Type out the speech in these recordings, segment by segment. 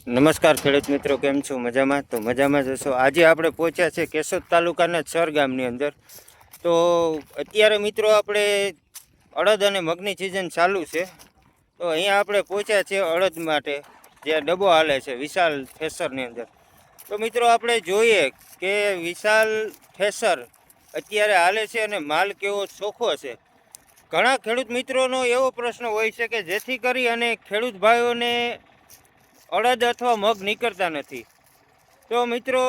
નમસ્કાર ખેડૂત મિત્રો, કેમ છો? મજામાં? તો મજામાં જ હશો. આજે આપણે પહોંચ્યા છે કેશોદ તાલુકાના છર ગામની અંદર. તો અત્યારે મિત્રો આપણે અડદ અને મગની સિઝન ચાલુ છે. તો અહીંયા આપણે પહોંચ્યા છે અડદ માટે, જે ડબ્બો હાલે છે વિશાલ થ્રેસરની અંદર. તો મિત્રો આપણે જોઈએ કે વિશાલ થ્રેસર અત્યારે હાલે છે અને માલ કેવો ચોખ્ખો છે. ઘણા ખેડૂત મિત્રોનો એવો પ્રશ્ન હોય છે કે જેથી કરી અને ખેડૂત ભાઈઓને અડદ અથવા મગ નીકળતા નથી. તો મિત્રો,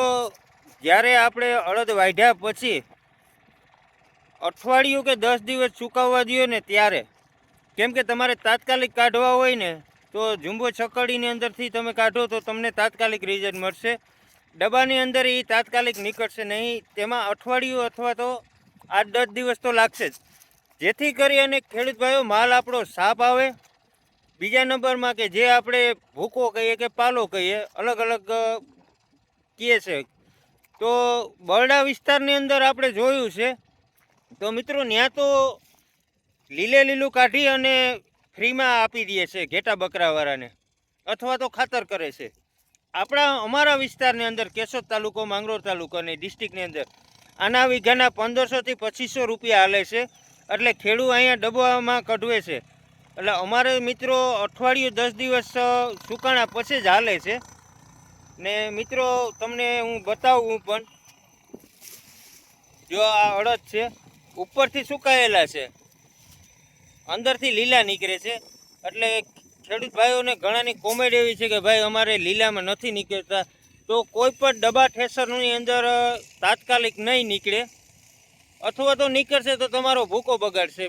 જ્યારે આપણે અડદ વાઢ્યા પછી અઠવાડિયું કે 10 દિવસ સુકાવવા દો ને ત્યારે, કેમ કે તમારે તાત્કાલિક કાઢવા હોય ને તો જુમ્બો છકડીની અંદરથી તમે કાઢો તો તમને તાત્કાલિક રિઝલ્ટ મળશે. ડબ્બાની અંદર એ તાત્કાલિક નીકળશે નહીં, તેમાં અઠવાડિયું અથવા તો 8-10 દિવસ તો લાગશે જ, જેથી કરી અને ખેડૂત ભાઈઓ માલ આપણો સાફ આવે. બીજા નંબરમાં કે જે આપણે ભૂકો કહીએ કે પાલો કહીએ, અલગ અલગ કહે છે. તો બરડા વિસ્તારની અંદર આપણે જોયું છે. તો મિત્રો, ત્યાં તો લીલું કાઢી અને ફ્રીમાં આપી દે છે ઘેટા બકરાવાળાને, અથવા તો ખાતર કરે છે. અમારા વિસ્તારની અંદર કેશોદ તાલુકો, માંગરોળ તાલુકો અને ડિસ્ટ્રિક્ટની અંદર આના વીઘાના 1500 થી 2500 રૂપિયા હાલે છે. એટલે ખેડૂત અહીંયા ડબ્બામાં કઢવે છે. એટલે અમારે મિત્રો અઠવાડિયું 10 દિવસ સુકાણા પછી જ હાલે છે. ને મિત્રો, તમને હું બતાવું પણ, જો આ અડદ છે, ઉપરથી સુકાયેલા છે, અંદરથી લીલા નીકળે છે. એટલે ખેડૂત ભાઈઓને ઘણાની કોમેડી એવી છે કે ભાઈ અમારે લીલામાં નથી નીકળતા. તો કોઈ પણ ડબ્બા થ્રેસરની અંદર તાત્કાલિક નહીં નીકળે, અથવા તો નીકળશે તો તમારો ભૂકો બગાડશે.